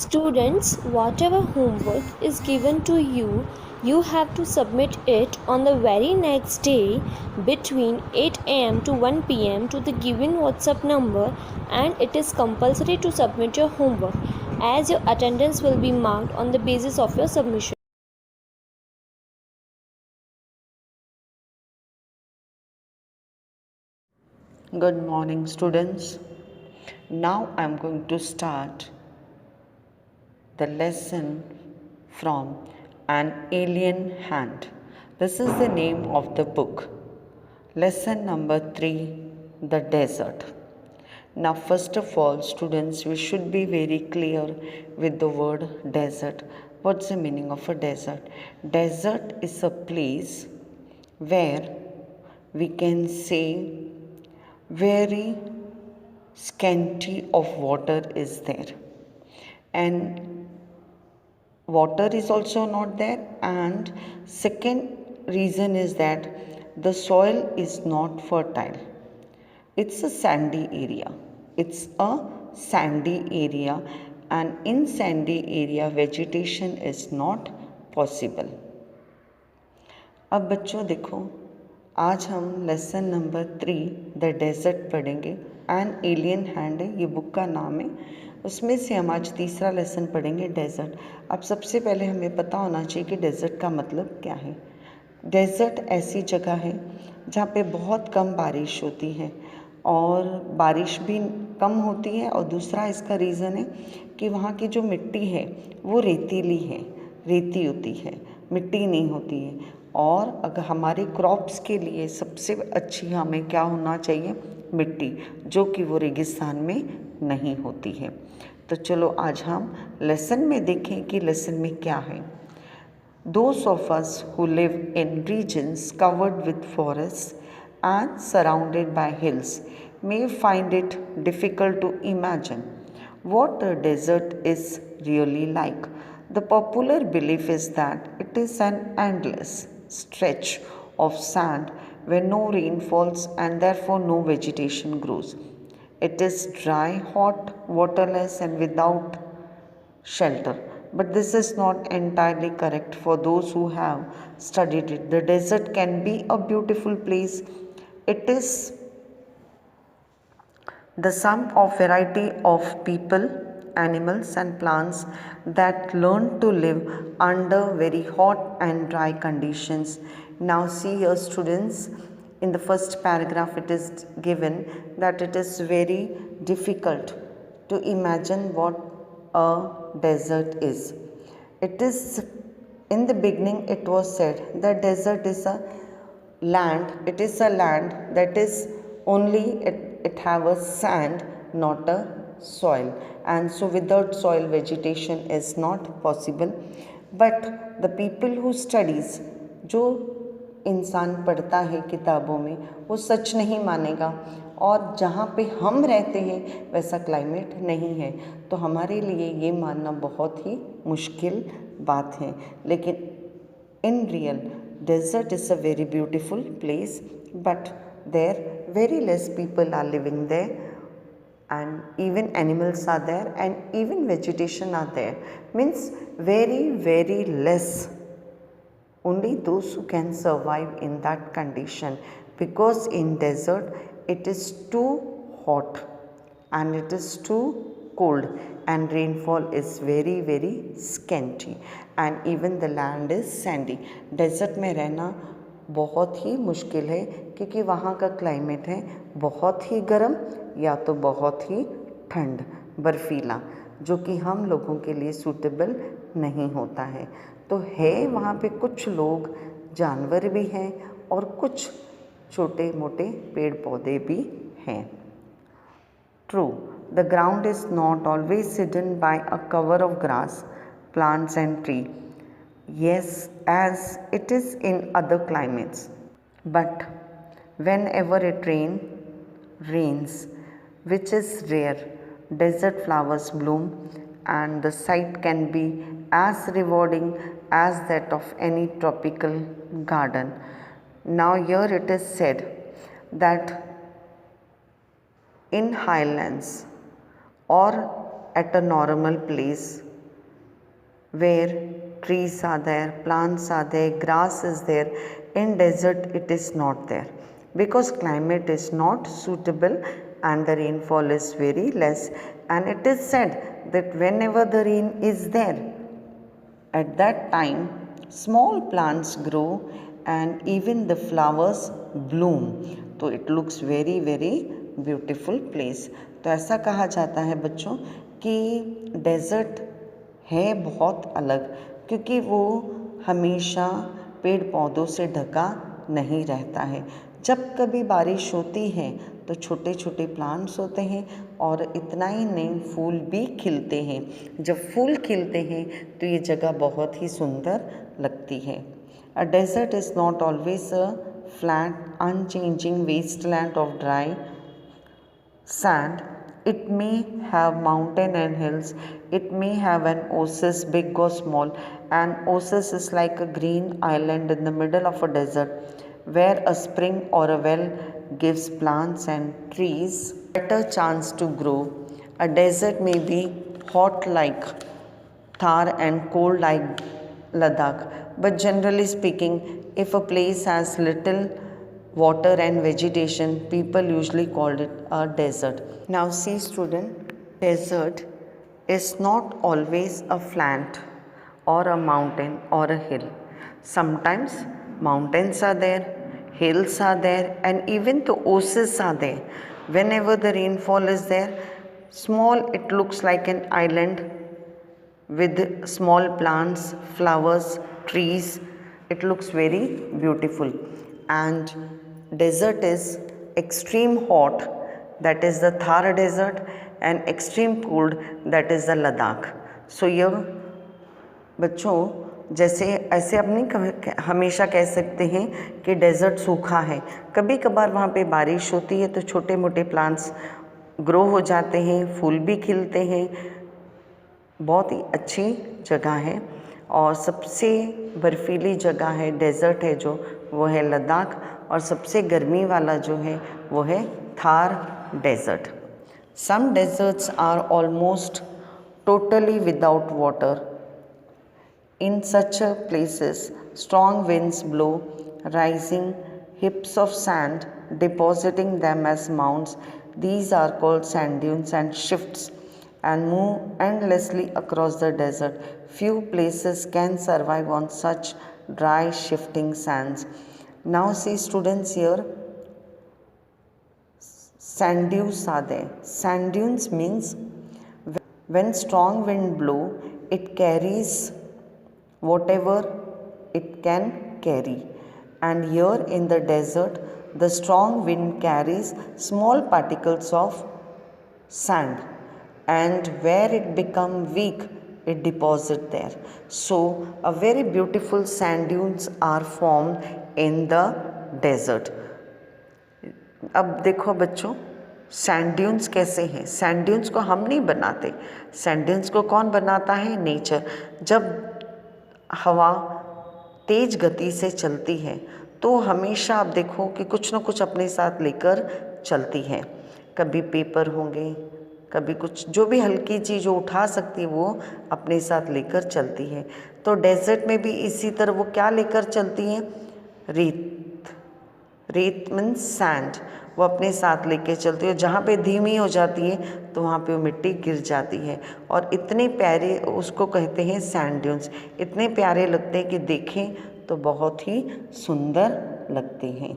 Students, whatever homework is given to you, you have to submit it on the very next day between 8 am to 1 pm to the given WhatsApp number, and it is compulsory to submit your homework as your attendance will be marked on the basis of your submission. Good morning, students. Now I am going to start the lesson from An Alien Hand. This is the name of the book. Lesson number 3, The Desert. Now, first of all, students, we should be very clear with the word desert. What's the meaning of a desert? Desert is a place where we can say very scanty of water is there, and water is also not there, and second reason is that the soil is not fertile. It's a sandy area. It's a sandy area, and in sandy area vegetation is not possible. अब बच्चों देखो, आज हम lesson number 3 the desert पढ़ेंगे. An alien hand है, ये book का नाम है. उसमें से हम आज तीसरा लेसन पढ़ेंगे डेजर्ट. अब सबसे पहले हमें पता होना चाहिए कि डेजर्ट का मतलब क्या है. डेजर्ट ऐसी जगह है जहाँ पे बहुत कम बारिश होती है, और बारिश भी कम होती है, और दूसरा इसका रीज़न है कि वहाँ की जो मिट्टी है वो रेतीली है, रेती होती है, मिट्टी नहीं होती है. और अगर हमारे क्रॉप्स के लिए सबसे अच्छी हमें क्या होना चाहिए, मिट्टी, जो कि वो रेगिस्तान में नहीं होती है. तो चलो आज हम लेसन में देखें कि लेसन में क्या है. Those of us who live in regions covered with forests and surrounded by hills may find it difficult to imagine what a desert is really like. The popular belief is that it is an endless stretch of sand where no rain falls and therefore no vegetation grows. It is dry, hot, waterless, and without shelter. But this is not entirely correct for those who have studied it. The desert can be a beautiful place. It is the sum of variety of people, animals, and plants that learn to live under very hot and dry conditions. Now see here, students, in the first paragraph it is given that it is very difficult to imagine what a desert is. It is, in the beginning it was said that desert is a land, it is a land that is only it have a sand, not a soil, and so without soil vegetation is not possible. But the people who studies, जो इंसान पढ़ता है किताबों में, वो सच नहीं मानेगा, और जहाँ पे हम रहते हैं वैसा क्लाइमेट नहीं है, तो हमारे लिए ये मानना बहुत ही मुश्किल बात है. लेकिन in real desert is a very beautiful place, but there very less people are living there, and even animals are there, and even vegetation are there. Means very less. Only those who can survive in that condition, because in desert it is too hot and it is too cold, and rainfall is very scanty, and even the land is sandy. Desert में रहना बहुत ही मुश्किल है, क्योंकि वहाँ का climate है बहुत ही गर्म या तो बहुत ही ठंड, बर्फीला, जो कि हम लोगों के लिए सूटेबल नहीं होता है. तो है वहाँ पे कुछ लोग, जानवर भी हैं, और कुछ छोटे मोटे पेड़ पौधे भी हैं. True, the ground is not always hidden by a cover of grass, plants and tree. Yes, as it is in other climates. But whenever it rains, which is rare, desert flowers bloom, and the sight can be as rewarding as that of any tropical garden. Now here it is said that in highlands or at a normal place where trees are there, plants are there, grass is there. In desert it is not there because climate is not suitable and the rainfall is very less, and it is said that whenever the rain is there, at that time small plants grow and even the flowers bloom. तो it looks very very beautiful place. तो ऐसा कहा जाता है बच्चों कि desert है बहुत अलग, क्योंकि वो हमेशा पेड़ पौधों से ढका नहीं रहता है। जब कभी बारिश होती है तो छोटे छोटे प्लांट्स होते हैं और इतना ही नहीं, फूल भी खिलते हैं। जब फूल खिलते हैं तो ये जगह बहुत ही सुंदर लगती है। A desert is not always a flat unchanging wasteland of dry sand. It may have mountain and hills. It may have an oasis, big or small. An oasis is like a green island in the middle of a desert where a spring or a well gives plants and trees better chance to grow. A desert may be hot like Thar and cold like Ladakh, but generally speaking, if a place has little water and vegetation, people usually call it a desert. Now see student, desert is not always a flat or a mountain or a hill. Sometimes mountains are there, hills are there, and even the oases are there. Whenever the rainfall is there, small it looks like an island with small plants, flowers, trees. It looks very beautiful. And desert is extreme hot, that is the Thar desert, and extreme cold, that is the Ladakh. So ये बच्चों जैसे ऐसे अब नहीं हमेशा कह सकते हैं कि डेजर्ट सूखा है। कभी कभार वहाँ पे बारिश होती है तो छोटे मोटे प्लांट्स ग्रो हो जाते हैं, फूल भी खिलते हैं। बहुत ही अच्छी जगह है और सबसे बर्फीली जगह है, डेजर्ट है जो, वो है लद्दाख, और सबसे गर्मी वाला जो है वो है Thar desert. Some deserts are almost totally without water. In such places, strong winds blow, rising heaps of sand, depositing them as mounds. These are called sand dunes and shifts and move endlessly across the desert. Few places can survive on such dry, shifting sands. Now see students here, sand dunes are there. Sand dunes means when strong wind blow, it carries whatever it can carry, and here in the desert the strong wind carries small particles of sand, and where it become weak it deposit there. So a very beautiful sand dunes are formed in the desert. अब देखो बच्चों, sand dunes कैसे हैं। Sand dunes को हम नहीं बनाते, sand dunes को कौन बनाता है? नेचर। जब हवा तेज गति से चलती है तो हमेशा आप देखो कि कुछ ना कुछ अपने साथ लेकर चलती है। कभी पेपर होंगे, कभी कुछ जो भी हल्की चीज़ जो उठा सकती है वो अपने साथ लेकर चलती है। तो डेजर्ट में भी इसी तरह वो क्या लेकर चलती हैं? रेत। रेत मीन्स सैंड, वो अपने साथ लेके चलती है। जहाँ पे धीमी हो जाती है तो वहाँ पे वो मिट्टी गिर जाती है, और इतने प्यारे उसको कहते हैं सैंड ड्यून्स। इतने प्यारे लगते हैं कि देखें तो बहुत ही सुंदर लगते हैं।